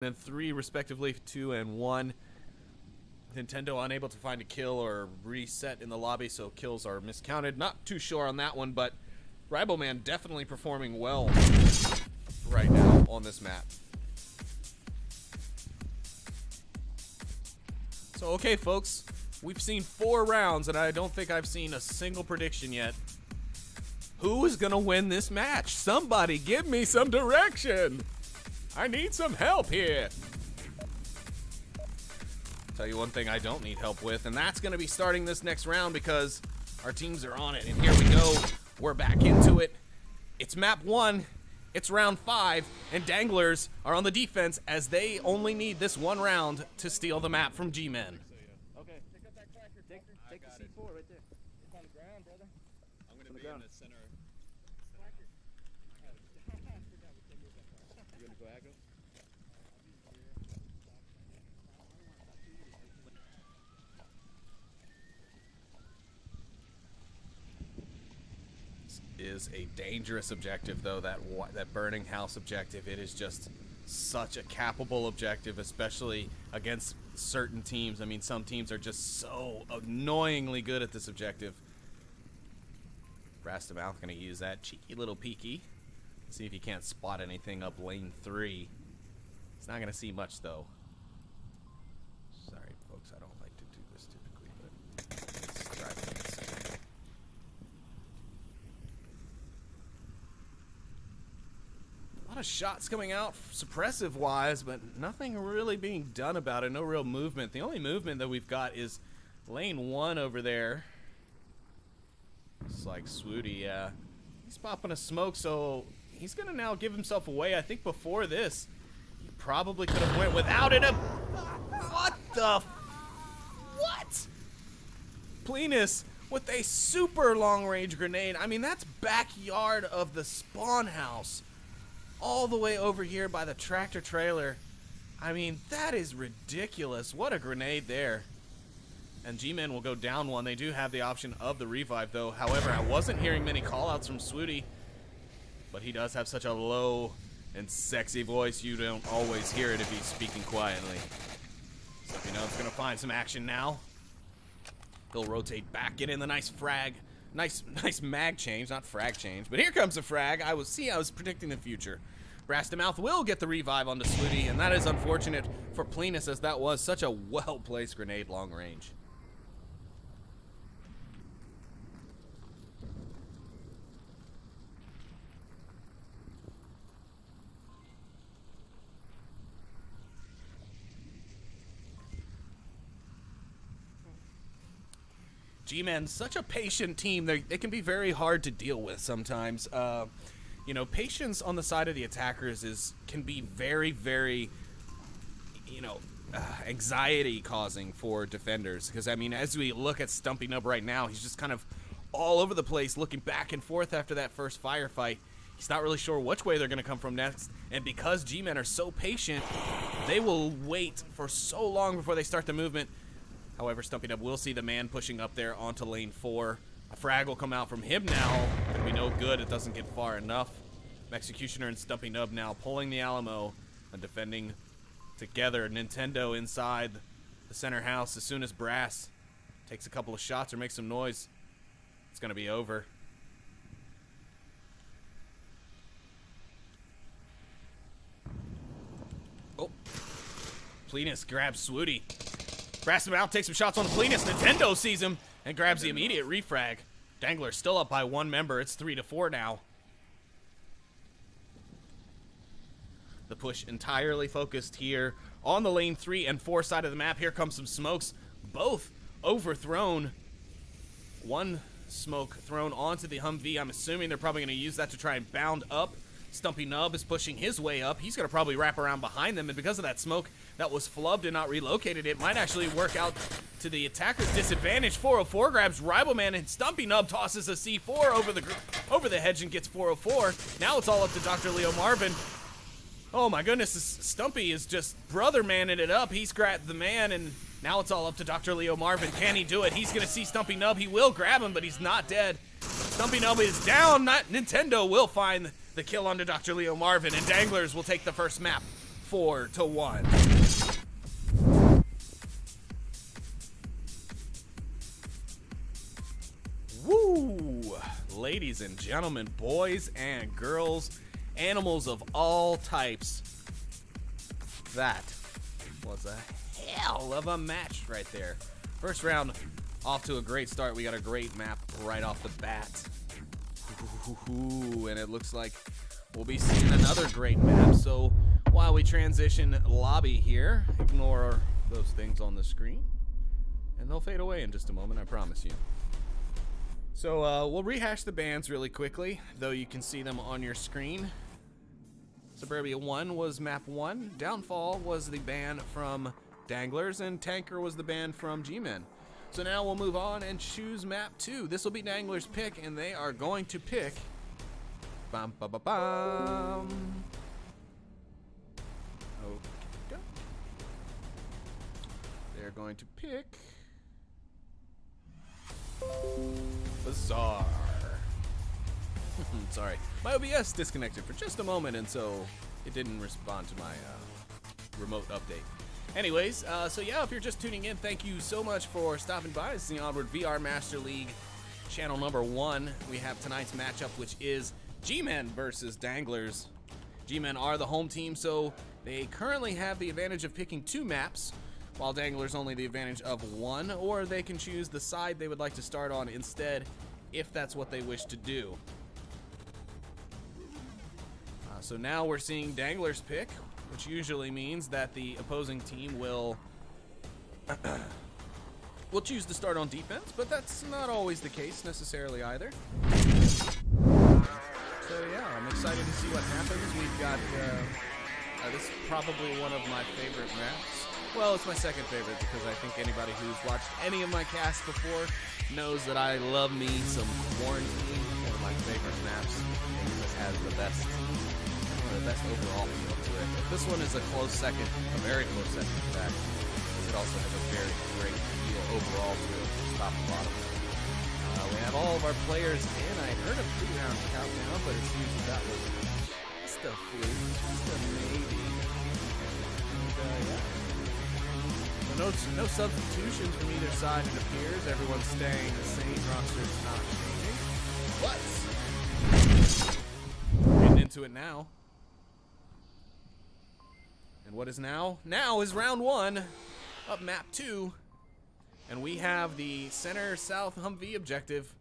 and 3 respectively, 2 and 1. Nintendo unable to find a kill or reset in the lobby, so kills are miscounted. Not too sure on that one, but Riboman definitely performing well right now on this map. So, okay, folks, we've seen 4 rounds, and I don't think I've seen a single prediction yet. Who is going to win this match? Somebody give me some direction. I need some help here. Tell you one thing I don't need help with, and that's going to be starting this next round because our teams are on it. And here we go. We're back into it. It's map 1. It's round 5, and Danglers are on the defense as they only need this 1 round to steal the map from G-Men. Okay. Pick up that cracker. Take the C4 right there. It's on the ground, brother. I'm going to be in the center. You going to go aggro? Is a dangerous objective, though, that burning house objective. It is just such a capable objective, especially against certain teams. I mean, some teams are just so annoyingly good at this objective. Brastamouth going to use that cheeky little peeky. See if he can't spot anything up lane 3. He's not going to see much, though. Sorry, folks, I don't like to do this typically, but let's try this. A lot of shots coming out suppressive wise, but nothing really being done about it. No real movement. The only movement that we've got is lane 1 over there. It's like Swooty, yeah. He's popping a smoke, so he's gonna now give himself away. I think before this, he probably could have went without it. What the? What? Plenus with a super long range grenade. I mean, that's backyard of the spawn house. All the way over here by the tractor trailer. I mean, that is ridiculous. What a grenade there. And G-Men will go down 1. They do have the option of the revive, though. However, I wasn't hearing many callouts from Swooty, but he does have such a low and sexy voice, you don't always hear it if he's speaking quietly. So, you know, it's going to find some action now. He'll rotate back, get in the nice frag. Nice mag change, not frag change. But here comes a frag. I was predicting the future. Brastamouth will get the revive onto Swooty, and that is unfortunate for Plenus, as that was such a well-placed grenade long range. G-Men, such a patient team. They can be very hard to deal with sometimes. You know, patience on the side of the attackers can be very, very, you know, anxiety causing for defenders. Because, I mean, as we look at Stumpy Nub right now, he's just kind of all over the place, looking back and forth after that first firefight. He's not really sure which way they're going to come from next. And because G-Men are so patient, they will wait for so long before they start the movement. However, Stumpy Nub will see the man pushing up there onto lane 4. A frag will come out from him now. Gonna be no good. It doesn't get far enough. Executioner and Stumpy Nub now pulling the Alamo and defending together. Nintendo inside the center house. As soon as Brass takes a couple of shots or makes some noise, it's gonna be over. Oh, Plenus grabs Swooty. Grabs him out, takes some shots on the Plenus. Nintendo sees him and grabs the immediate refrag. Danglers still up by 1 member. It's 3-4 now. The push entirely focused here on the lane 3 and 4 side of the map. Here comes some smokes, both overthrown. 1 smoke thrown onto the Humvee. I'm assuming they're probably going to use that to try and bound up. Stumpy Nub is pushing his way up. He's going to probably wrap around behind them, and because of that smoke that was flubbed and not relocated, it might actually work out to the attacker's disadvantage. 404 grabs Riboman, and Stumpy Nub tosses a C4 over the hedge and gets 404. Now it's all up to Dr. Leo Marvin. Oh my goodness, Stumpy is just brother manning it up. He's grabbed the man, and now it's all up to Dr. Leo Marvin. Can he do it? He's going to see Stumpy Nub. He will grab him, but he's not dead. Stumpy Nub is down. Nintendo will find the kill onto Dr. Leo Marvin, and Danglers will take the first map 4-1. Woo! Ladies and gentlemen, boys and girls, animals of all types. That was a hell of a match right there. First round off to a great start. We got a great map right off the bat. Ooh, and it looks like we'll be seeing another great map. So while we transition lobby here, ignore those things on the screen, and they'll fade away in just a moment, I promise you. So we'll rehash the bans really quickly, though you can see them on your screen. Suburbia 1 was map 1, Downfall was the ban from Danglers, and Tanker was the ban from G-Men. So now we'll move on and choose map 2. This will be Danglers' pick, and they are going to pick... Bum, ba, ba, bum. Okay. They're going to pick... Bazaar. Sorry, my OBS disconnected for just a moment, and so it didn't respond to my remote update. Anyways, so yeah, if you're just tuning in, thank you so much for stopping by. It's the Onward VR Master League channel number 1. We have tonight's matchup, which is G-Men versus Danglers. G-Men are the home team, so they currently have the advantage of picking 2 maps, while Danglers only the advantage of 1, or they can choose the side they would like to start on instead, if that's what they wish to do. So now we're seeing Danglers pick, which usually means that the opposing team will choose to start on defense, but that's not always the case necessarily either. So yeah, I'm excited to see what happens. We've got, this is probably one of my favorite maps. Well, it's my second favorite because I think anybody who's watched any of my casts before knows that I love me some Quarantine, one of my favorite maps. I think this has the best overall feel to it. But this one is a close second, a very close second in fact. It also has a very great feel overall to it, top to bottom. We have all of our players in. I heard a 3-round countdown, but it seems that was just a fluke, just a maybe. And yeah. So no substitutions from either side, it appears. Everyone's staying the same. Roster's not changing. But getting into it now. And what is now? Now is round 1 of map 2. And we have the center south Humvee objective.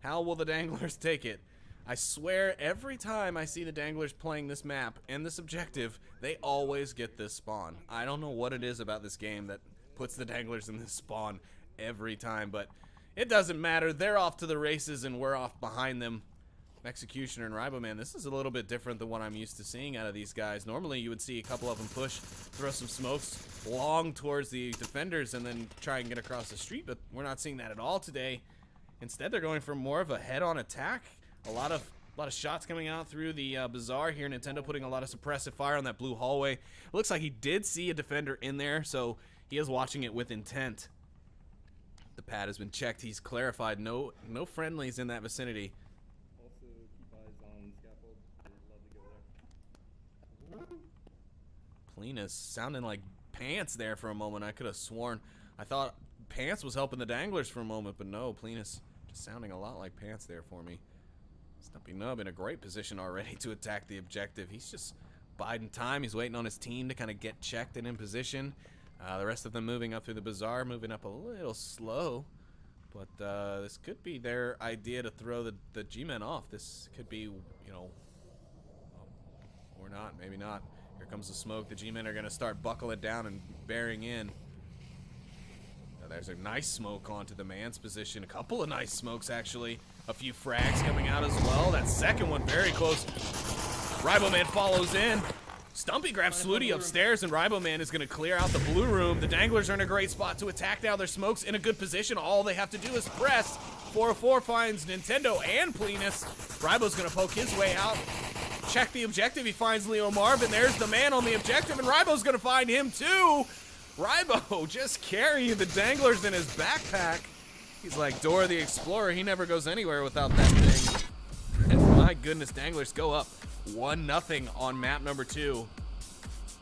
How will the Danglers take it? I swear every time I see the Danglers playing this map and this objective, they always get this spawn. I don't know what it is about this game that puts the Danglers in this spawn every time, but it doesn't matter. They're off to the races and we're off behind them. Executioner and Riboman, this is a little bit different than what I'm used to seeing out of these guys. Normally you would see a couple of them push, throw some smokes long towards the defenders and then try and get across the street, but we're not seeing that at all today. Instead, they're going for more of a head-on attack. A lot of shots coming out through the Bazaar here. Nintendo putting a lot of suppressive fire on that blue hallway. It looks like he did see a defender in there, so he is watching it with intent. The pad has been checked. He's clarified no friendlies in that vicinity. Also, keep eyes on scaffold. I'd love to go there. Pleenus sounding like Pants there for a moment. I could have sworn. I thought Pants was helping the Danglers for a moment, but no, Pleenus just sounding a lot like Pants there for me. Stumpy Nub in a great position already to attack the objective. He's just biding time. He's waiting on his team to kind of get checked and in position. The rest of them moving up through the Bazaar, moving up a little slow. But this could be their idea to throw the G-Men off. This could be, you know, or not, maybe not. Here comes the smoke. The G-Men are going to start buckling down and bearing in. There's a nice smoke onto the man's position. A couple of nice smokes, actually. A few frags coming out as well. That second one very close. Riboman follows in. Stumpy grabs Flutie upstairs, and Riboman is going to clear out the blue room. The Danglers are in a great spot to attack now. Their smoke's in a good position. All they have to do is press. 404 finds Nintendo and Pleenus. Ribo's going to poke his way out. Check the objective. He finds Leo Marvin. There's the man on the objective, and Ribo's going to find him too. Ribo just carrying the Danglers in his backpack. He's like Dora the Explorer. He never goes anywhere without that thing. And my goodness, Danglers go up 1-0 on map number 2.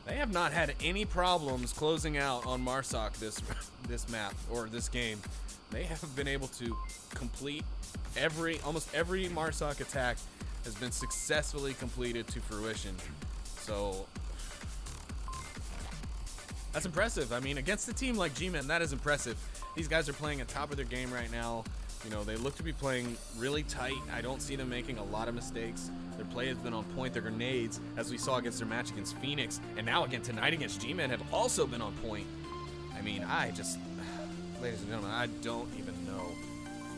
They have not had any problems closing out on Marsoc this map or this game. They have been able to complete almost every Marsoc attack has been successfully completed to fruition. So that's impressive. I mean, against a team like G-Men, that is impressive. These guys are playing at top of their game right now. You know, they look to be playing really tight. I don't see them making a lot of mistakes. Their play has been on point. Their grenades, as we saw against their match against Phoenix, and now again tonight against G-Men, have also been on point. I mean, ladies and gentlemen, I don't even know.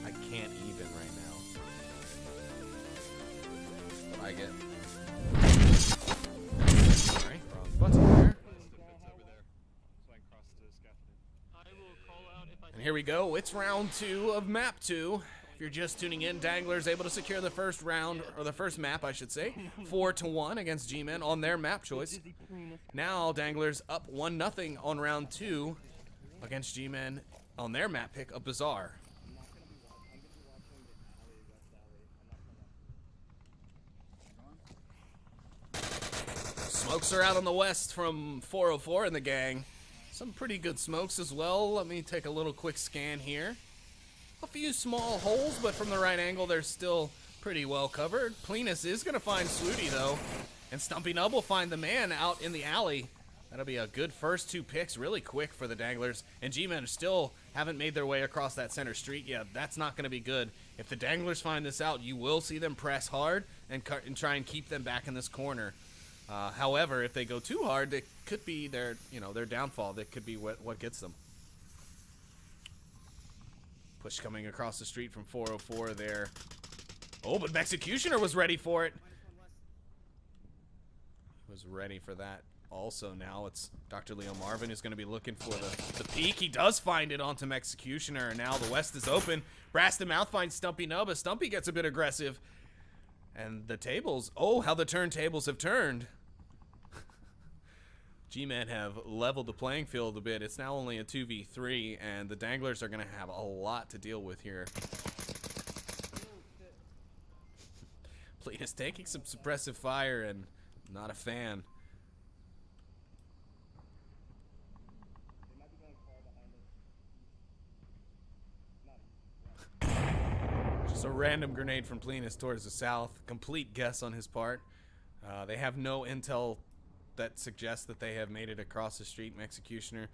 I can't even right now. What I get. Alright, wrong button there. And here we go. It's round 2 of map 2. If you're just tuning in, Danglers able to secure the first round, or the first map, I should say, 4-1 against G-Men on their map choice. Now Danglers up 1-0 on round 2 against G-Men on their map pick of Bazaar. Smokes are out on the west from 404 in the gang. Some pretty good smokes as well. Let me take a little quick scan here. A few small holes, but from the right angle, they're still pretty well covered. Plenus is going to find Swooty, though. And Stumpy Nub will find the man out in the alley. That'll be a good first 2 picks, really quick for the Danglers. And G-Men still haven't made their way across that center street yet. That's not going to be good. If the Danglers find this out, you will see them press hard and try and keep them back in this corner. However, if they go too hard, it could be their downfall. That could be what gets them. Push coming across the street from 404 there. Oh, but Executioner was ready for it. Was ready for that. Also, now it's Dr. Leo Marvin who's going to be looking for the peak. He does find it onto Executioner, and now the west is open. Brass the Mouth finds Stumpy Nub, as Stumpy gets a bit aggressive. And the tables, oh, how the turntables have turned. G-Men have leveled the playing field a bit. It's now only a 2v3, and the Danglers are going to have a lot to deal with here. Plenus taking some suppressive fire, and not a fan. Just a random grenade from Plenus towards the south. Complete guess on his part. They have no intel that suggests that they have made it across the street. Executioner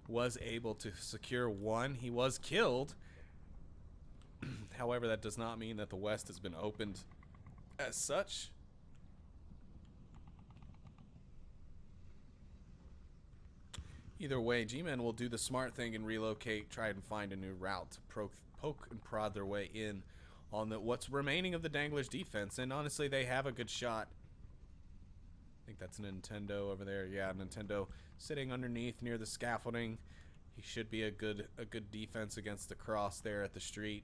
was able to secure 1. He was killed. However, that does not mean that the west has been opened as such. Either way, G-Men will do the smart thing and relocate, try and find a new route to poke and prod their way in on what's remaining of the Danglers defense. And honestly, they have a good shot. I think that's Nintendo over there. Yeah, Nintendo sitting underneath near the scaffolding. He should be a good defense against the cross there at the street.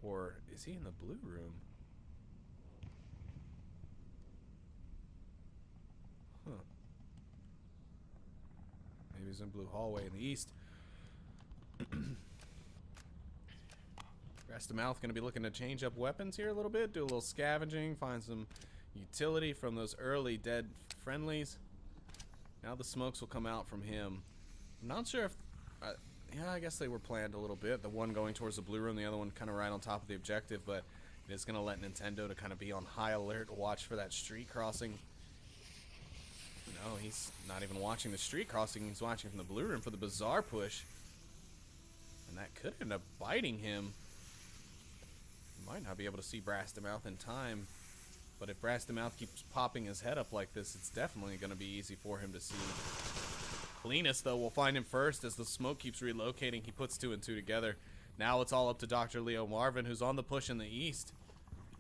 Or is he in the blue room? Huh. Maybe he's in blue hallway in the east. Rest of Mouth going to be looking to change up weapons here a little bit, do a little scavenging, find some utility from those early dead friendlies. Now the smokes will come out from him. I'm not sure if... yeah, I guess they were planned a little bit. The one going towards the blue room, the other one kind of right on top of the objective, but it is going to let Nintendo to kind of be on high alert, watch for that street crossing. No, he's not even watching the street crossing. He's watching from the blue room for the Bazaar push. And that could end up biting him. He might not be able to see Brass to Mouth in time. But if Brass to Mouth keeps popping his head up like this, it's definitely going to be easy for him to see. Plenus, though, will find him first as the smoke keeps relocating. He puts 2 and 2 together. Now it's all up to Dr. Leo Marvin, who's on the push in the east.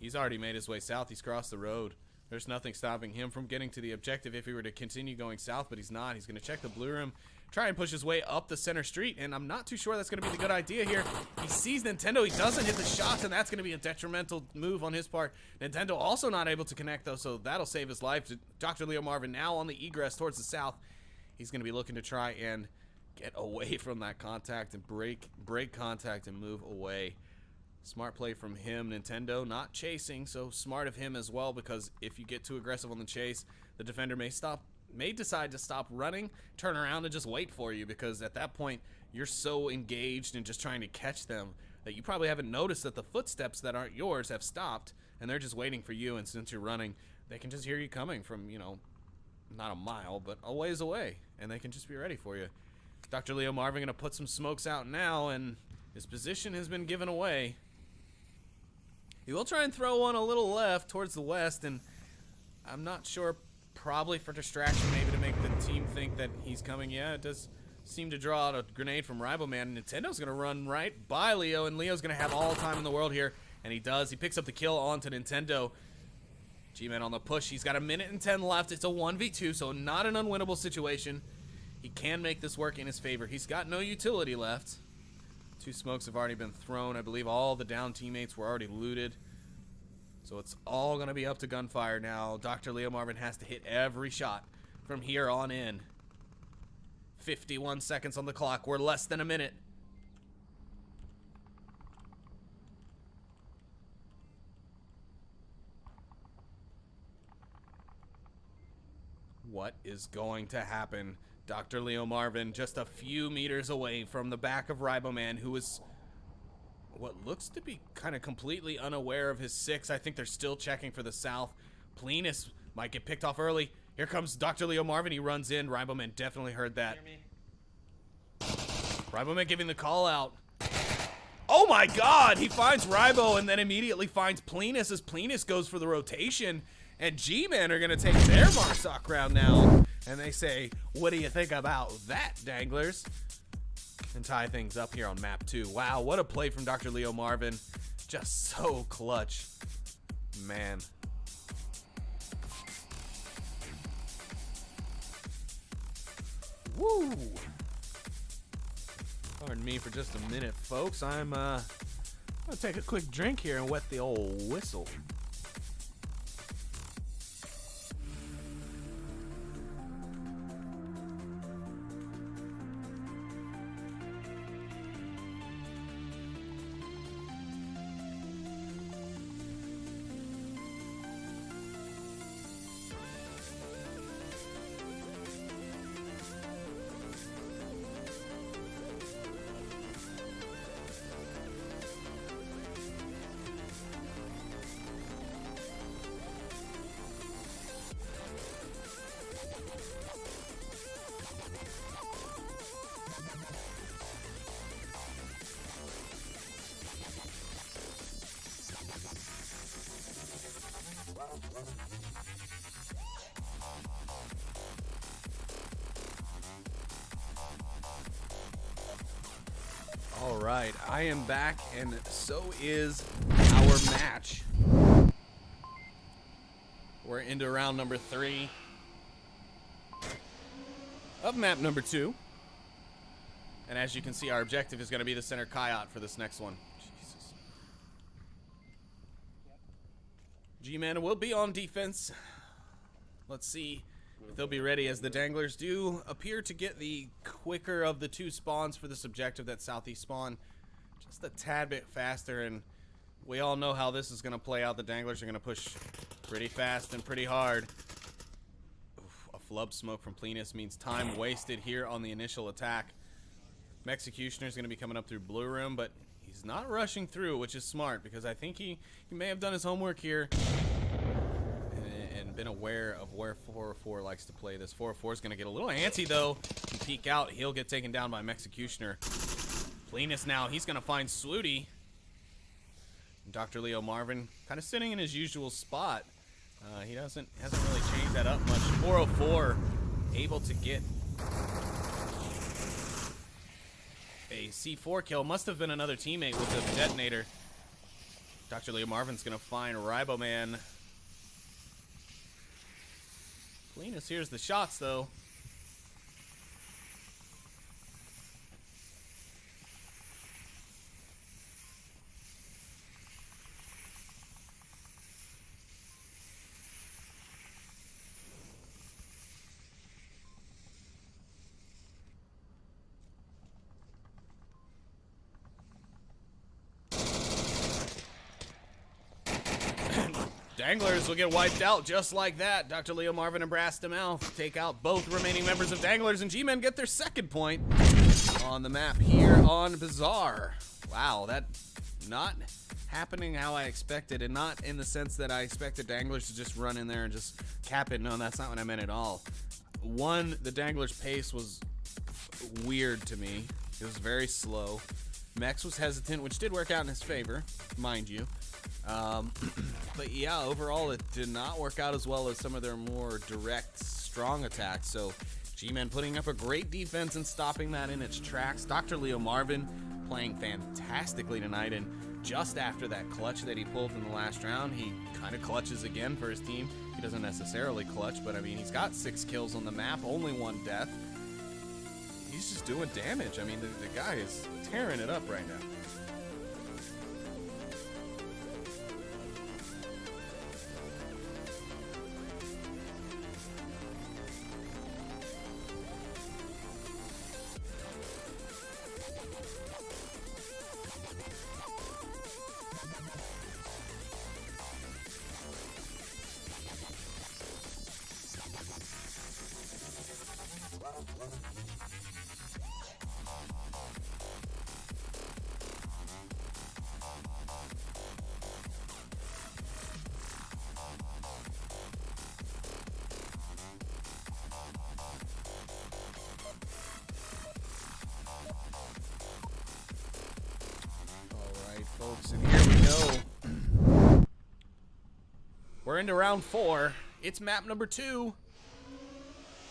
He's already made his way south. He's crossed the road. There's nothing stopping him from getting to the objective if he were to continue going south, but he's not. He's going to check the blue room, try and push his way up the center street, and I'm not too sure that's going to be the good idea here. He sees Nintendo. He doesn't hit the shots, and that's going to be a detrimental move on his part. Nintendo also not able to connect, though, so that'll save his life. Dr. Leo Marvin now on the egress towards the south. He's going to be looking to try and get away from that contact and break contact and move away. Smart play from him, Nintendo, not chasing, so smart of him as well, because if you get too aggressive on the chase, the defender may decide to stop running, turn around, and just wait for you, because at that point, you're so engaged in just trying to catch them that you probably haven't noticed that the footsteps that aren't yours have stopped, and they're just waiting for you, and since you're running, they can just hear you coming from, you know, not a mile, but a ways away, and they can just be ready for you. Dr. Leo Marvin gonna put some smokes out now, and his position has been given away. He will try and throw one a little left towards the west, and I'm not sure, probably for distraction, maybe to make the team think that he's coming. Yeah, it does seem to draw out a grenade from Riboman. Nintendo's going to run right by Leo, and Leo's going to have all the time in the world here, and he does. He picks up the kill onto Nintendo. G-Man on the push. He's got 1 minute and 10 left. It's a 1v2, so not an unwinnable situation. He can make this work in his favor. He's got no utility left. 2 smokes have already been thrown. I believe all the down teammates were already looted. So it's all going to be up to gunfire now. Dr. Leo Marvin has to hit every shot from here on in. 51 seconds on the clock. We're less than a minute. What is going to happen? Dr. Leo Marvin just a few meters away from the back of Riboman, who is what looks to be kind of completely unaware of his 6. I think they're still checking for the south. Plenus might get picked off early. Here comes Dr. Leo Marvin. He runs in. Riboman definitely heard that. Riboman giving the call out. Oh my god! He finds Ribo and then immediately finds Plenus as Plenus goes for the rotation. And G-Men are going to take their Marsoc round now. And they say, what do you think about that, Danglers? And tie things up here on map 2. Wow, what a play from Dr. Leo Marvin. Just so clutch. Man. Woo! Pardon me for just a minute, folks. I'm gonna take a quick drink here and wet the old whistle. All right, I am back, and so is our match. We're into round number 3 of map number 2. And as you can see, our objective is going to be the center Coyote for this next one. Jesus. G-Man will be on defense. Let's see if they'll be ready, as the Danglers do appear to get the quicker of the 2 spawns for this objective, that southeast spawn. Just a tad bit faster, and we all know how this is going to play out. The Danglers are going to push pretty fast and pretty hard. Oof, a flub smoke from Plenus means time wasted here on the initial attack. Executioner is going to be coming up through blue room, but he's not rushing through, which is smart, because I think he may have done his homework here and been aware of where 404 likes to play this. 404 is going to get a little antsy, though, and peek out. He'll get taken down by Executioner. Plenus now, he's going to find Swooty. Dr. Leo Marvin kind of sitting in his usual spot. He hasn't really changed that up much. 404 able to get a C4 kill. Must have been another teammate with the detonator. Dr. Leo Marvin's going to find Riboman. Plenus hears the shots, though. Danglers will get wiped out just like that. Dr. Leo Marvin and Brass to Mouth take out both remaining members of Danglers, and G-Men get their second point on the map here on Bazaar. Wow, that not happening how I expected, and not in the sense that I expected Danglers to just run in there and just cap it. No, that's not what I meant at all. One, the Danglers' pace was weird to me. It was very slow. Mex was hesitant, which did work out in his favor, mind you. But yeah, overall it did not work out as well as some of their more direct, strong attacks. So G-Men putting up a great defense and stopping that in its tracks. Dr. Leo Marvin playing fantastically tonight, and just after that clutch that he pulled in the last round, he kind of clutches again for his team. He doesn't necessarily clutch, but I mean, he's got 6 kills on the map, only 1 death. He's just doing damage. I mean, the guy is tearing it up right now. Folks, and here we go. We're into round 4. It's map number 2.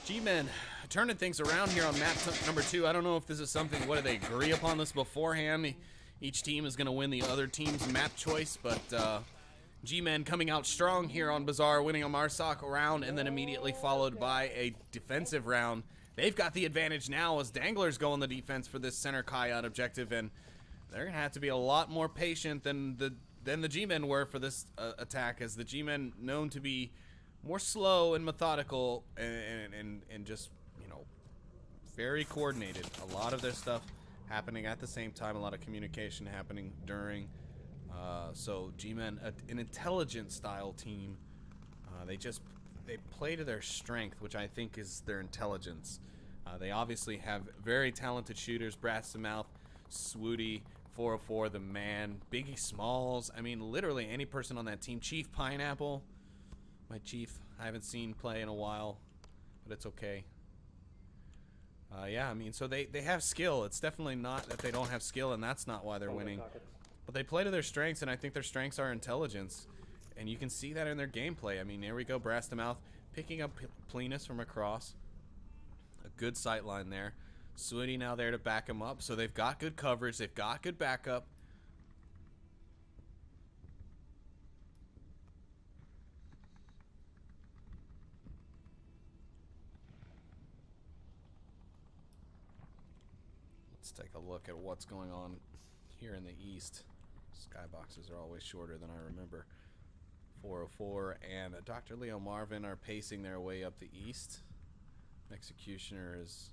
G-Men turning things around here on map number 2. I don't know if this is something, what, do they agree upon this beforehand? Each team is going to win the other team's map choice, but G-Men coming out strong here on Bazaar, winning a Marsoc round, and then immediately followed by a defensive round. They've got the advantage now as Danglers go on the defense for this center Kayat objective, and they're going to have to be a lot more patient than the G-Men were for this attack, as the G-Men known to be more slow and methodical and just, you know, very coordinated. A lot of their stuff happening at the same time, a lot of communication happening during. So G-Men, an intelligent style team. They play to their strength, which I think is their intelligence. They obviously have very talented shooters, Brass to Mouth, Swooty, 404, the man, Biggie Smalls. I mean, literally any person on that team. Chief Pineapple, my chief, I haven't seen play in a while, but it's okay. Yeah, I mean, so they have skill. It's definitely not that they don't have skill, and that's not why they're winning. But they play to their strengths, and I think their strengths are intelligence. And you can see that in their gameplay. I mean, here we go, Brass to Mouth, picking up Plenus from across. A good sight line there. Swooty now there to back him up. So they've got good coverage. They've got good backup. Let's take a look at what's going on here in the east. Skyboxes are always shorter than I remember. 404 and Dr. Leo Marvin are pacing their way up the east. Executioner is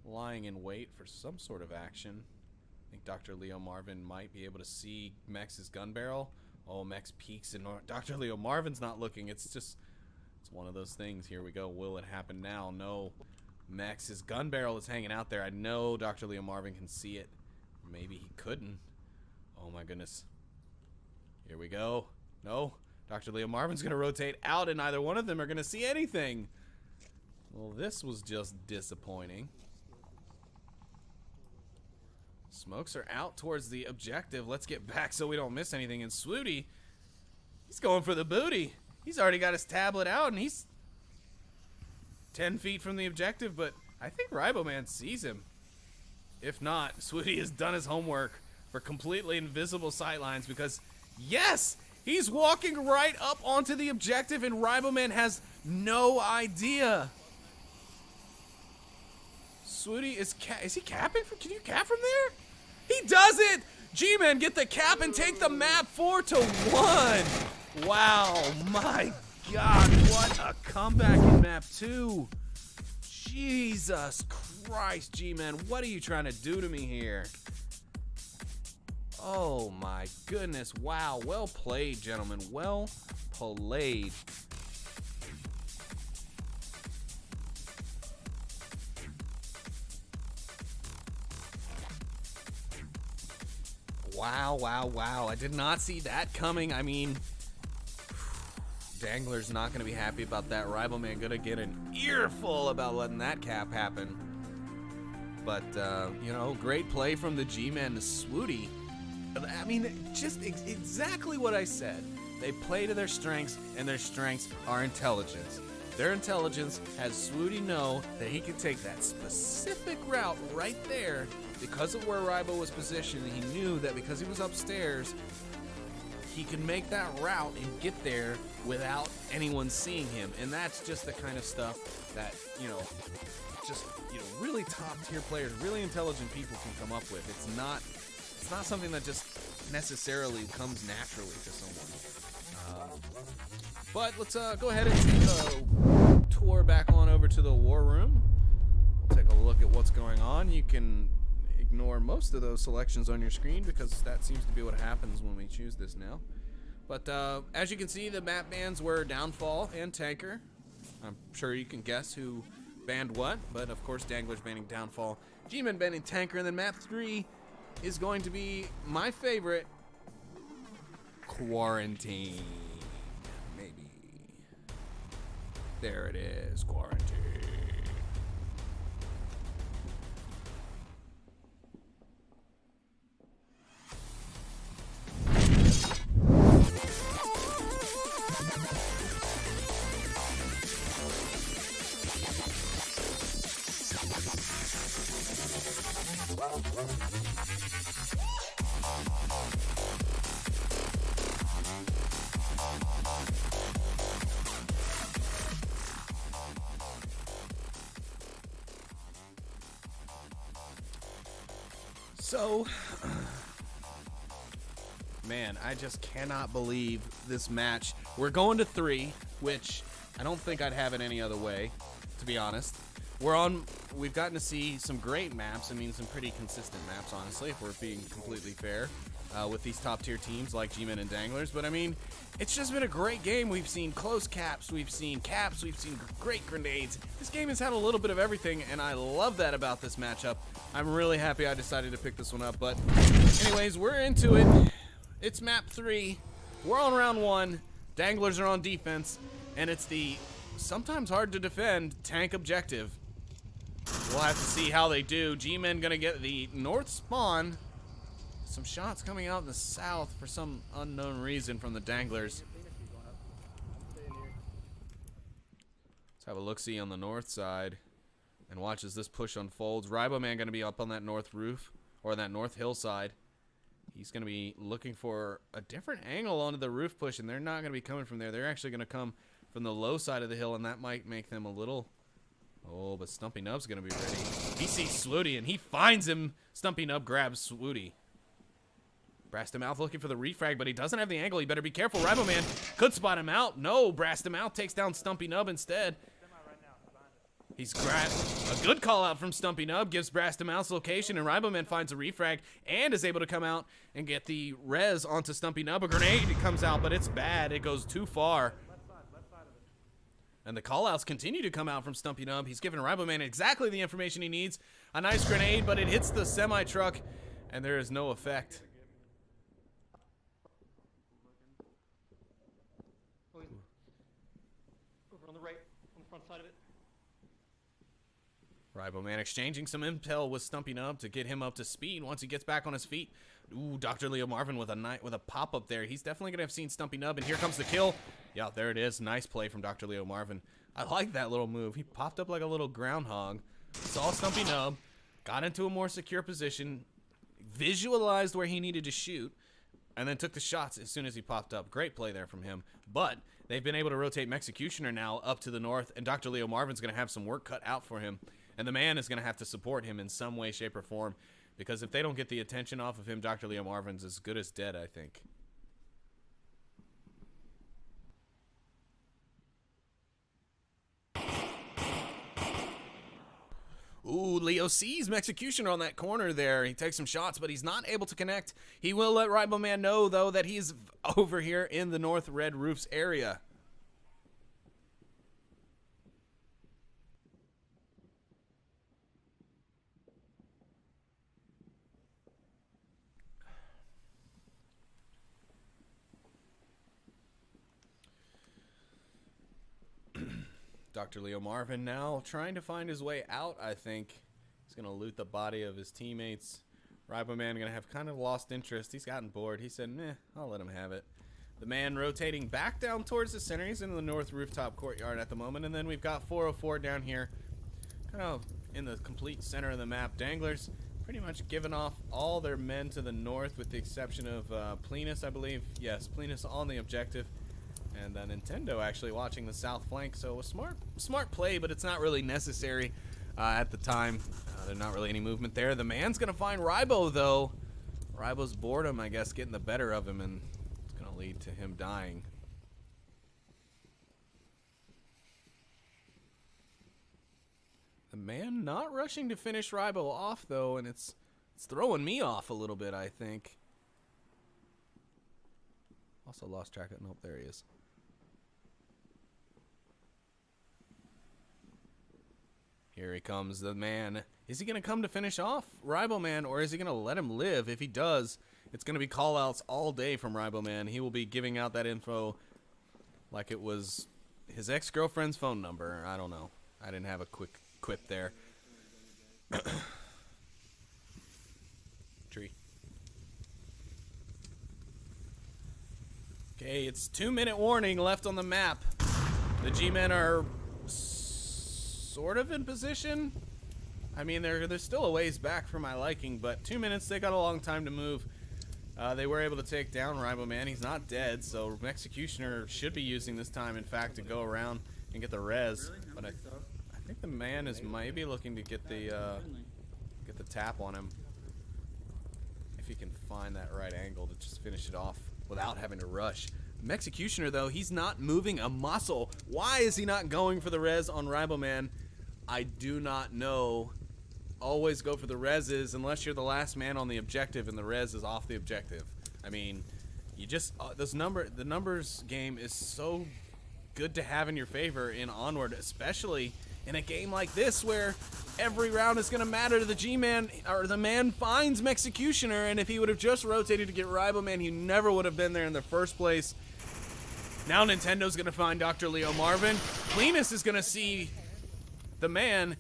lying in wait for some sort of action. I think Dr. Leo Marvin might be able to see Mex's gun barrel. Oh, Mex peeks and Dr. Leo Marvin's not looking. It's one of those things. Here we go. Will it happen now? No. Mex's gun barrel is hanging out there. I know Dr. Leo Marvin can see it. Maybe he couldn't. Oh my goodness. Here we go. No. Dr. Leo Marvin's going to rotate out, and neither one of them are going to see anything. Well, this was just disappointing. Smokes are out towards the objective. Let's get back so we don't miss anything. And Swooty, he's going for the booty. He's already got his tablet out, and he's 10 feet from the objective, but I think Riboman sees him. If not, Swooty has done his homework for completely invisible sightlines, because, yes, he's walking right up onto the objective, and Riboman has no idea. Swooty is he capping? Can you cap from there? He does it! G-Men get the cap and take the map 4-1. Wow, my God, what a comeback in map 2. Jesus Christ, G-Men, what are you trying to do to me here? Oh my goodness. Wow. Well played, gentlemen. Well played. Wow, wow, wow. I did not see that coming. I mean, Dangler's not going to be happy about that. Rival Man going to get an earful about letting that cap happen. But, you know, great play from the G-Man to Swooty. I mean, just exactly what I said. They play to their strengths, and their strengths are intelligence. Their intelligence has Swooty know that he can take that specific route right there because of where Rybo was positioned. He knew that because he was upstairs, he could make that route and get there without anyone seeing him. And that's just the kind of stuff that, you know, just, you know, really top tier players, really intelligent people can come up with. It's not something that just necessarily comes naturally to someone. But let's go ahead and take a tour back on over to the war room. We'll take a look at what's going on. You can ignore most of those selections on your screen because that seems to be what happens when we choose this now. But as you can see, the map bans were Downfall and Tanker. I'm sure you can guess who banned what, but of course Danglers banning Downfall, G-Man banning Tanker, and then map 3 is going to be my favorite, Quarantine. Maybe. There it is, Quarantine. So, man, I just cannot believe this match. We're going to 3, which I don't think I'd have it any other way, to be honest. We've gotten to see some great maps. I mean, some pretty consistent maps, honestly, if we're being completely fair, with these top tier teams like G-Men and Danglers. But I mean, it's just been a great game. We've seen close caps, we've seen great grenades. This game has had a little bit of everything, and I love that about this matchup. I'm really happy I decided to pick this one up. But anyways, we're into it. It's map 3. We're on round 1. Danglers are on defense, and it's the sometimes hard to defend tank objective. We'll have to see how they do. G-Men gonna get the north spawn. Some shots coming out in the south for some unknown reason from the Danglers. Let's have a look-see on the north side and watch as this push unfolds. Rybo Man gonna be up on that north roof, or that north hillside. He's gonna be looking for a different angle onto the roof push, and they're not gonna be coming from there. They're actually gonna come from the low side of the hill, and that might make them a little... Oh, but Stumpy Nub's gonna be ready. He sees Swooty, and he finds him. Stumpy Nub grabs Swooty. Brastamouth looking for the refrag, but he doesn't have the angle. He better be careful. Rybo Man could spot him out. No, Brastamouth takes down Stumpy Nub instead. He's grabbed a good call out from Stumpy Nub, gives Brastamouth's location, and Rybo Man finds a refrag and is able to come out and get the res onto Stumpy Nub. A grenade comes out, but it's bad. It goes too far. And the callouts continue to come out from Stumpy Nub. He's giving Rybo Man exactly the information he needs. A nice grenade, but it hits the semi-truck, and there is no effect. Over on the right, on the front side of it. Rybo Man exchanging some intel with Stumpy Nub to get him up to speed once he gets back on his feet. Ooh, Dr. Leo Marvin with a pop-up there. He's definitely going to have seen Stumpy Nub, and here comes the kill. Yeah, there it is. Nice play from Dr. Leo Marvin. I like that little move. He popped up like a little groundhog, saw Stumpy Nub, got into a more secure position, visualized where he needed to shoot, and then took the shots as soon as he popped up. Great play there from him. But they've been able to rotate Mexecutioner now up to the north, and Dr. Leo Marvin's going to have some work cut out for him. And the man is going to have to support him in some way, shape, or form. Because if they don't get the attention off of him, Dr. Leo Marvin's as good as dead, I think. Ooh, Leo sees Executioner on that corner there. He takes some shots, but he's not able to connect. He will let Riboman know, though, that he's over here in the North Red Roofs area. Dr. Leo Marvin now trying to find his way out, I think. He's going to loot the body of his teammates. Riboman going to have kind of lost interest. He's gotten bored. He said, meh, I'll let him have it. The man rotating back down towards the center. He's in the north rooftop courtyard at the moment. And then we've got 404 down here, kind of in the complete center of the map. Danglers pretty much giving off all their men to the north with the exception of Plenus, I believe. Yes, Plenus on the objective. And Nintendo actually watching the south flank, so a smart play, but it's not really necessary at the time. There's not really any movement there. The man's gonna find Ribo though. Ribo's boredom, I guess, getting the better of him, and it's gonna lead to him dying. The man not rushing to finish Ribo off though, and it's throwing me off a little bit, I think. Also lost track of, nope, there he is. Here he comes, the man. Is he going to come to finish off Riboman, or is he going to let him live? If he does, it's going to be call-outs all day from Riboman. He will be giving out that info like it was his ex-girlfriend's phone number. I don't know. I didn't have a quick quip there. Tree. Okay, it's 2-minute warning left on the map. The G-men are sort of in position. I mean, they're still a ways back for my liking, but 2 minutes, they got a long time to move. They were able to take down Riboman. He's not dead, so Executioner should be using this time, in fact, to go around and get the res. But I think the man is maybe looking to get the tap on him. If he can find that right angle to just finish it off without having to rush. Executioner, though, he's not moving a muscle. Why is he not going for the res on Riboman? I do not know. Always go for the reses unless you're the last man on the objective and the res is off the objective. I mean, you just the numbers game is so good to have in your favor in Onward, especially in a game like this where every round is going to matter to the G-man, or the man finds Executioner, and if he would have just rotated to get Riboman, he never would have been there in the first place. Now Nintendo's going to find Dr. Leo Marvin. Plenus is going to see the man,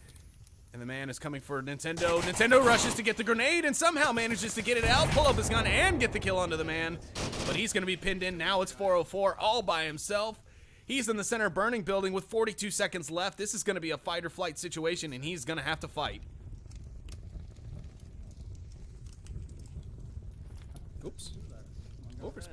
and the man is coming for Nintendo. Nintendo rushes to get the grenade and somehow manages to get it out, pull up his gun, and get the kill onto the man. But he's going to be pinned in. Now it's 404 all by himself. He's in the center burning building with 42 seconds left. This is going to be a fight or flight situation, and he's going to have to fight. Oops. Overspeed.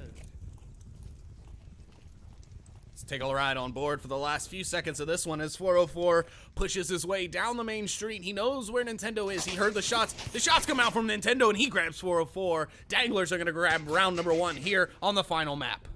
Let's take a ride on board for the last few seconds of this one as 404 pushes his way down the main street. He knows where Nintendo is. He heard the shots. The shots come out from Nintendo, and he grabs 404. Danglers are going to grab round number 1 here on the final map.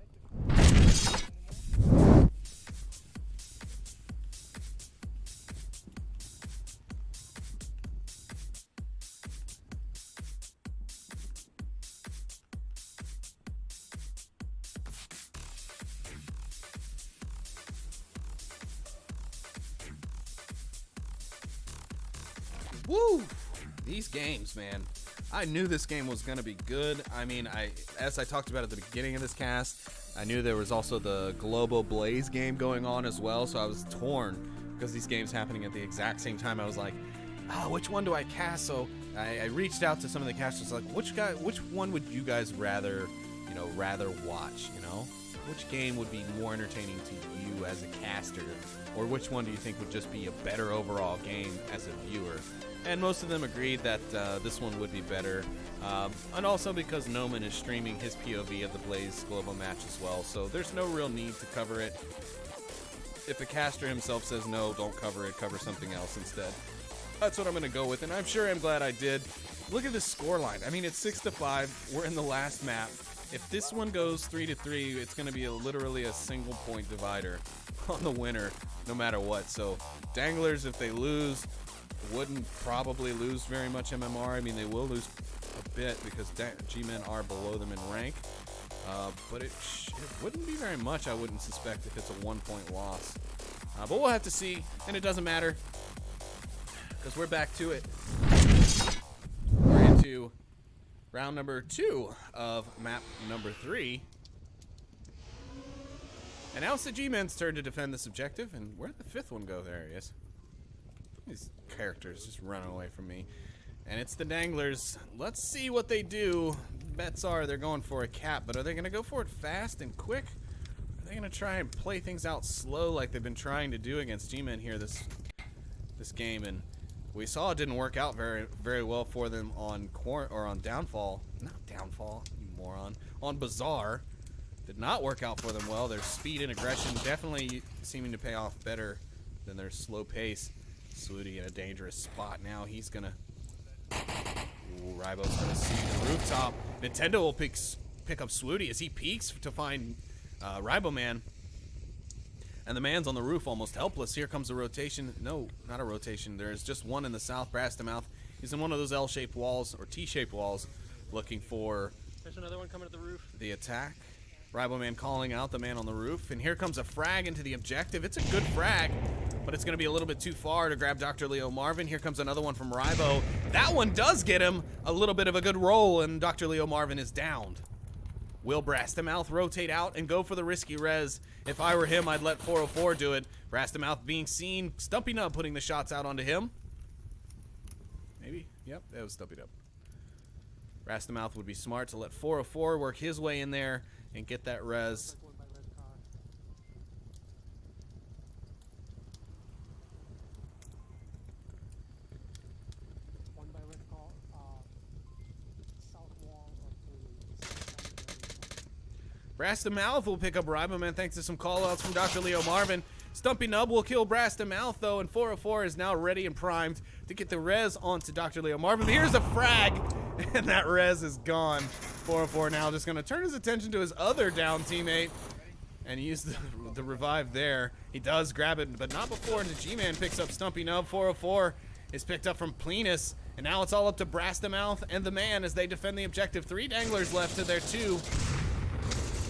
Woo! These games, man. I knew this game was going to be good. I mean, as I talked about at the beginning of this cast, I knew there was also the Global Blaze game going on as well, so I was torn because these games happening at the exact same time. I was like, which one do I cast? So I reached out to some of the casters, like, which one would you guys rather watch, you know? Which game would be more entertaining to you as a caster? Or which one do you think would just be a better overall game as a viewer? And most of them agreed that this one would be better. And also because Noman is streaming his POV of the Blaze Global match as well, so there's no real need to cover it. If the caster himself says no, don't cover it, cover something else instead. That's what I'm going to go with, and I'm sure I'm glad I did. Look at this scoreline. I mean, it's 6-5. We're in the last map. If this one goes 3-3, it's going to be literally a single point divider on the winner, no matter what. So, Danglers, if they lose, Wouldn't probably lose very much MMR. I mean, they will lose a bit because G-Men are below them in rank. But it wouldn't be very much, I wouldn't suspect, if it's a 1-point loss. But we'll have to see, and it doesn't matter because we're back to it. We're into round number 2 of map number 3. And now it's the G-Men's turn to defend this objective. And where'd the 5th one go? There he is. These characters just run away from me. And it's the Danglers. Let's see what they do. Bets are they're going for a cap, but are they going to go for it fast and quick? Are they going to try and play things out slow like they've been trying to do against G-Men here this game? And we saw it didn't work out very well for them on Downfall. Not Downfall, you moron. On Bazaar. Did not work out for them well. Their speed and aggression definitely seeming to pay off better than their slow pace. Swooty in a dangerous spot now. He's gonna... Ooh, Rybo's gonna see the rooftop. Nintendo will pick up Swooty as he peeks to find Rybo Man. And the man's on the roof almost helpless. Here comes a rotation. No, not a rotation. There's just one in the south. Brass to mouth. He's in one of those L-shaped walls or T-shaped walls looking for... There's another one coming at the roof. The attack. Rybo Man calling out the man on the roof. And here comes a frag into the objective. It's a good frag, but it's going to be a little bit too far to grab Dr. Leo Marvin. Here comes another one from Rybo. That one does get him a little bit of a good roll, and Dr. Leo Marvin is downed. Will Brastamouth rotate out and go for the risky res? If I were him, I'd let 404 do it. Brastamouth being seen. Stumpy Nub putting the shots out onto him. Maybe. Yep, that was Stumpy Nub. Brastamouth would be smart to let 404 work his way in there and get that res. Brastamouth will pick up Ryboman thanks to some callouts from Dr. Leo Marvin. Stumpy Nub will kill Brastamouth though, and 404 is now ready and primed to get the res onto Dr. Leo Marvin. But here's a frag, and that res is gone. 404 now just going to turn his attention to his other down teammate and use the revive there. He does grab it, but not before the G-Man picks up Stumpy Nub. 404 is picked up from Plenus, and now it's all up to Brastamouth and the man as they defend the objective. 3 Danglers left to their 2.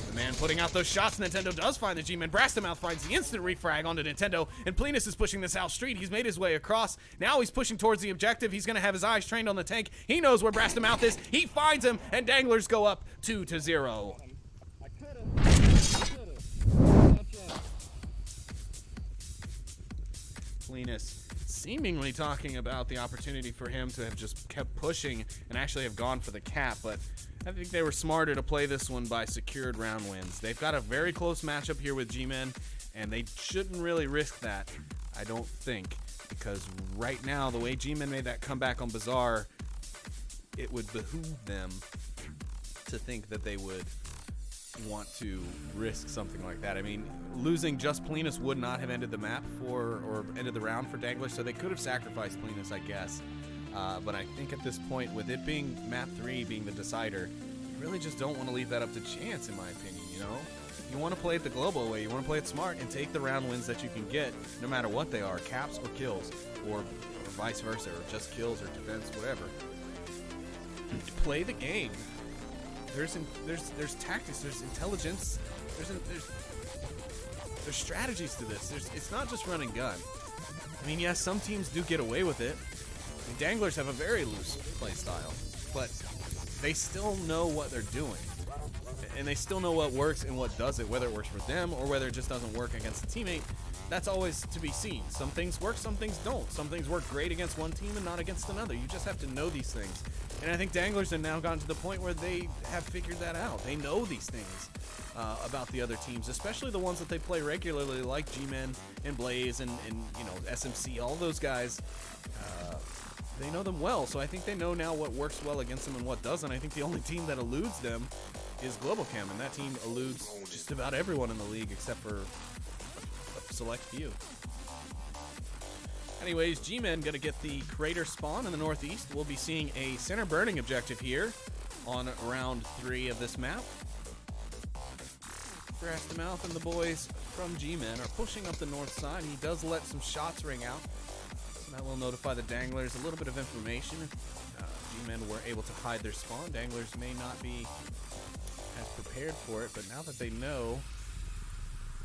The man putting out those shots. Nintendo does find the G-Man. Brastamouth finds the instant refrag onto Nintendo, and Plenus is pushing the south street. He's made his way across. Now he's pushing towards the objective. He's going to have his eyes trained on the tank. He knows where Brastamouth is. He finds him, and Danglers go up 2-0. Plenus seemingly talking about the opportunity for him to have just kept pushing and actually have gone for the cap, but I think they were smarter to play this one by secured round wins. They've got a very close matchup here with G-Men, and they shouldn't really risk that, I don't think, because right now, the way G-Men made that comeback on Bazaar, it would behoove them to think that they would want to risk something like that. I mean, losing just Plenus would not have ended the map or ended the round for Danglers, so they could have sacrificed Plenus, I guess. But I think at this point, with it being map 3 being the decider, you really just don't want to leave that up to chance, in my opinion, you know? You want to play it the global way. You want to play it smart and take the round wins that you can get, no matter what they are, caps or kills, or vice versa, or just kills or defense, whatever. Play the game. There's tactics, there's intelligence, there's strategies to this. It's not just run and gun. I mean, yes, some teams do get away with it. The Danglers have a very loose play style, but they still know what they're doing. And they still know what works and what doesn't, whether it works for them or whether it just doesn't work against a teammate. That's always to be seen. Some things work, some things don't. Some things work great against one team and not against another. You just have to know these things. And I think Danglers have now gotten to the point where they have figured that out. They know these things about the other teams, especially the ones that they play regularly, like G-Men and Blaze and you know, SMC, all those guys. They know them well, so I think they know now what works well against them and what doesn't. I think the only team that eludes them is Global Cam, and that team eludes just about everyone in the league except for a select few. Anyways, G-Men gonna get the crater spawn in the northeast. We'll be seeing a center burning objective here on round 3 of this map. Brastamouth and the boys from G-Men are pushing up the north side. He does let some shots ring out. That will notify the Danglers a little bit of information. If G-Men were able to hide their spawn, Danglers may not be as prepared for it, but now that they know,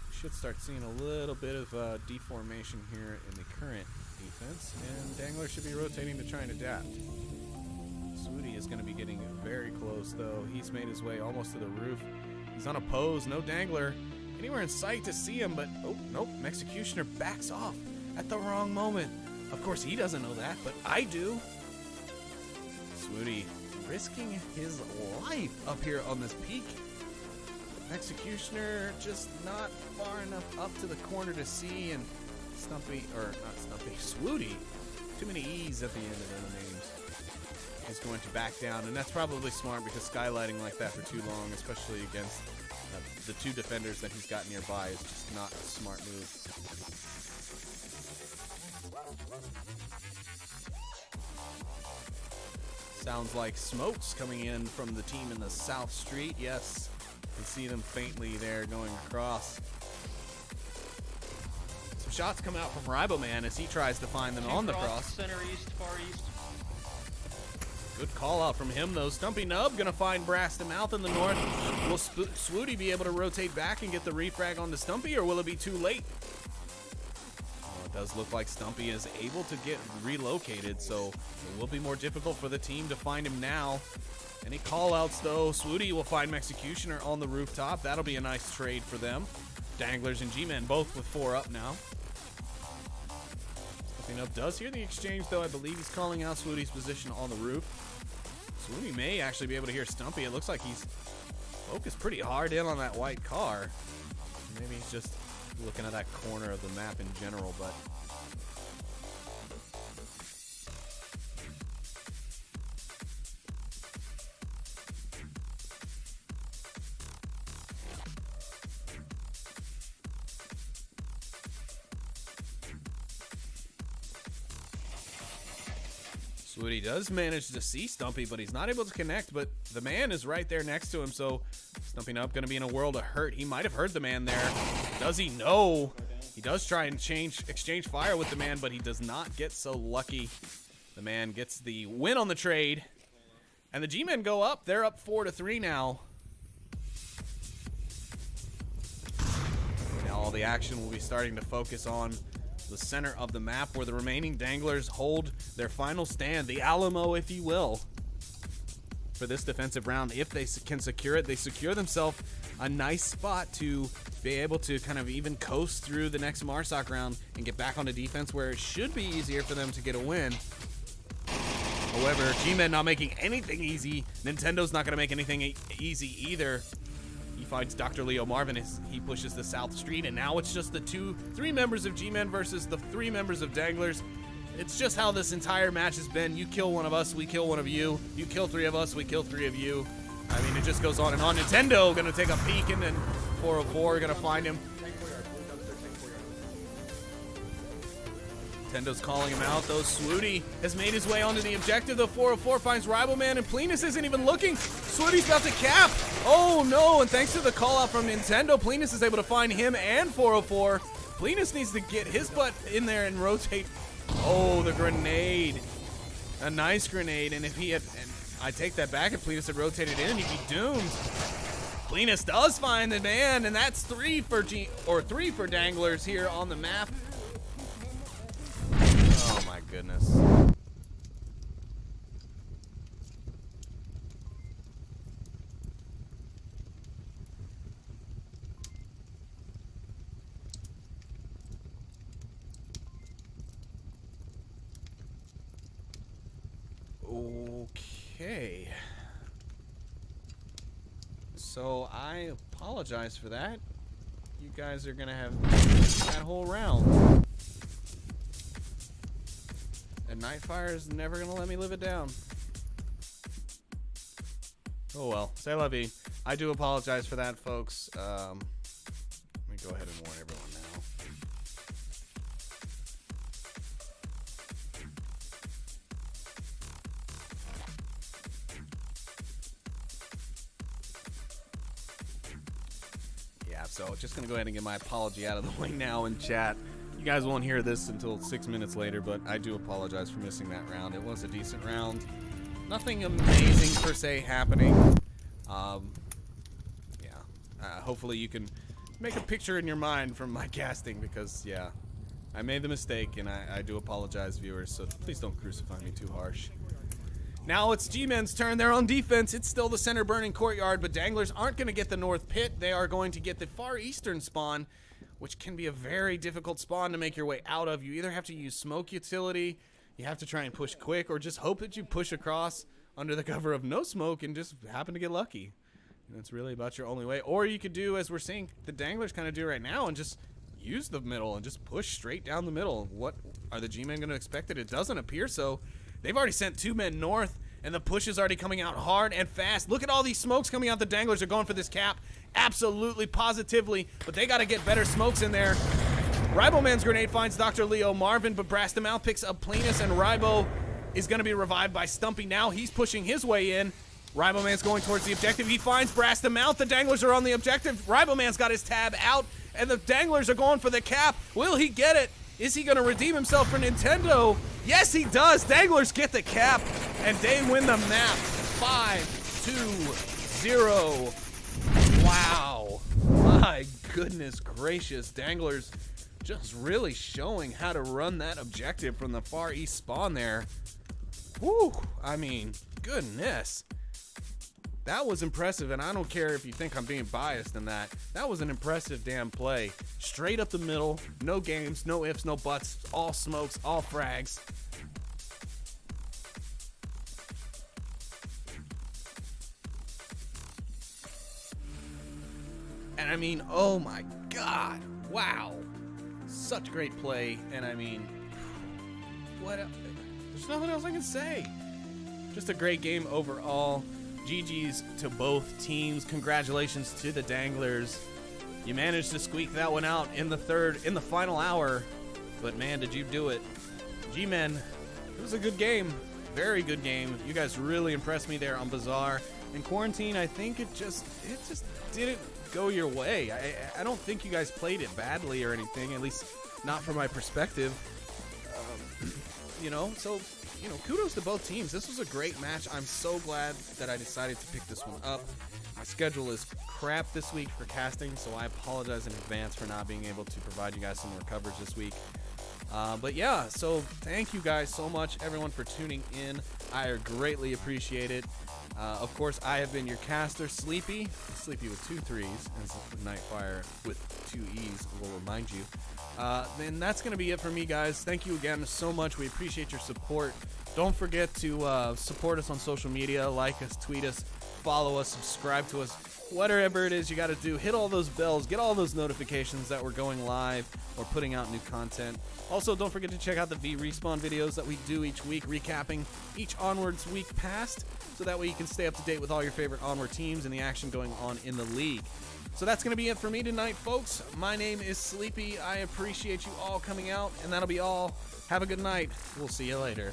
we should start seeing a little bit of deformation here in the current defense, and Danglers should be rotating to try and adapt. Swooty is going to be getting very close, though. He's made his way almost to the roof. He's unopposed, no Dangler anywhere in sight to see him, but oh, nope, Executioner backs off at the wrong moment. Of course, he doesn't know that, but I do. Swooty risking his life up here on this peak. Executioner just not far enough up to the corner to see, and Stumpy, or not Stumpy, Swooty, too many E's at the end of the names, is going to back down, and that's probably smart because skylighting like that for too long, especially against the two defenders that he's got nearby, is just not a smart move. Sounds like smoke's coming in from the team in the South Street. Yes, you can see them faintly there going across. Some shots come out from Riboman as he tries to find them on the cross. Center east, far east. Good call out from him, though. Stumpy Nub gonna find Brass to Mouth in the north. Will Swooty be able to rotate back and get the refrag onto Stumpy, or will it be too late? It does look like Stumpy is able to get relocated, so it will be more difficult for the team to find him now. Any call-outs, though? Swooty will find Executioner on the rooftop. That'll be a nice trade for them. Danglers and G-Men both with 4 up now. Stumpy Nub does hear the exchange, though. I believe he's calling out Swooty's position on the roof. Swooty may actually be able to hear Stumpy. It looks like he's focused pretty hard in on that white car. Maybe he's just looking at that corner of the map in general, but Swooty does manage to see Stumpy, but he's not able to connect, but the man is right there next to him, so Stumpy Nub going to be in a world of hurt. He might have heard the man there. Does he? No. He does try and exchange fire with the man, but he does not get so lucky. The man gets the win on the trade, and the G-Men go up. They're up 4-3 now. Now all the action will be starting to focus on the center of the map, where the remaining Danglers hold their final stand, the Alamo, if you will, for this defensive round. If they can secure it, they secure themselves a nice spot to be able to kind of even coast through the next MARSOC round and get back onto defense, where it should be easier for them to get a win. However, G-Men not making anything easy. Nintendo's not going to make anything easy either. He finds Dr. Leo Marvin as he pushes the South Street, and now it's just the 3 members of G-Men versus the 3 members of Danglers. It's just how this entire match has been. You kill one of us, we kill one of you. You kill 3 of us, we kill 3 of you. I mean, it just goes on and on. Nintendo gonna take a peek, and then 404 gonna find him. Nintendo's calling him out, though. Swooty has made his way onto the objective. The 404 finds Riboman, and Plenus isn't even looking. Swooty's about to cap. Oh, no, and thanks to the call out from Nintendo, Plenus is able to find him and 404. Plenus needs to get his butt in there and rotate. Oh, the grenade. A nice grenade, and if he had, and I take that back, if Plenus had rotated in, he'd be doomed. Plenus does find the man, and that's 3 for Danglers here on the map. Oh my goodness. Okay. So I apologize for that. You guys are gonna have that whole round. And Nightfire is never gonna let me live it down. Oh well, c'est la vie. I do apologize for that, folks. Let me go ahead and warn everyone now. Yeah, so just gonna go ahead and get my apology out of the way now in chat. You You guys won't hear this until 6 minutes later, but I do apologize for missing that round. It was a decent round. Nothing amazing per se happening. Hopefully you can make a picture in your mind from my casting because, yeah, I made the mistake, and I do apologize, viewers, so please don't crucify me too harsh. Now it's G-Men's turn. They're on defense. It's still the center burning courtyard, but Danglers aren't going to get the north pit. They are going to get the far eastern spawn, which can be a very difficult spawn to make your way out of. You either have to use smoke utility, you have to try and push quick, or just hope that you push across under the cover of no smoke and just happen to get lucky. And that's really about your only way. Or you could do, as we're seeing the Danglers kind of do right now, and just use the middle and just push straight down the middle. What are the G-Men going to expect it? It doesn't appear so. They've already sent 2 men north, and the push is already coming out hard and fast. Look at all these smokes coming out. The Danglers are going for this cap. Absolutely, positively, but they got to get better smokes in there. Riboman's grenade finds Dr. Leo Marvin, but Brastamouth picks up Plenus, and Ribo is going to be revived by Stumpy. Now he's pushing his way in. Riboman's going towards the objective. He finds Brastamouth. The Danglers are on the objective. Riboman's got his tab out, and the Danglers are going for the cap. Will he get it? Is he going to redeem himself for Nintendo? Yes, he does. Danglers get the cap, and they win the map. 5-2-0. Wow. My goodness gracious. Danglers just really showing how to run that objective from the far east spawn there. Whew. I mean, goodness. That was impressive, and I don't care if you think I'm being biased in that. That was an impressive damn play. Straight up the middle, no games, no ifs, no buts, all smokes, all frags. And I mean, oh my God, wow. Such great play, and I mean, what else? There's nothing else I can say. Just a great game overall. GG's to both teams. Congratulations to the Danglers. You managed to squeak that one out in the final hour. But man, did you do it. G-Men, it was a good game. Very good game. You guys really impressed me there on Bazaar. In Quarantine, I think it just didn't go your way. I don't think you guys played it badly or anything, at least not from my perspective. Kudos to both teams. This was a great match. I'm so glad that I decided to pick this one up. My schedule is crap this week for casting, so I apologize in advance for not being able to provide you guys some more coverage this week. But yeah, so thank you guys so much, everyone, for tuning in. I greatly appreciate it. Of course, I have been your caster, Sleepy with 2 3s, as Nightfire with 2 E's will remind you. And that's going to be it for me, guys. Thank you again so much. We appreciate your support. Don't forget to support us on social media, like us, tweet us, follow us, subscribe to us, whatever it is you got to do. Hit all those bells, get all those notifications that we're going live or putting out new content. Also, don't forget to check out the V-Respawn videos that we do each week, recapping each Onward's week past, so that way you can stay up to date with all your favorite Onward teams and the action going on in the league. So that's going to be it for me tonight, folks. My name is Sleepy. I appreciate you all coming out, and that'll be all. Have a good night. We'll see you later.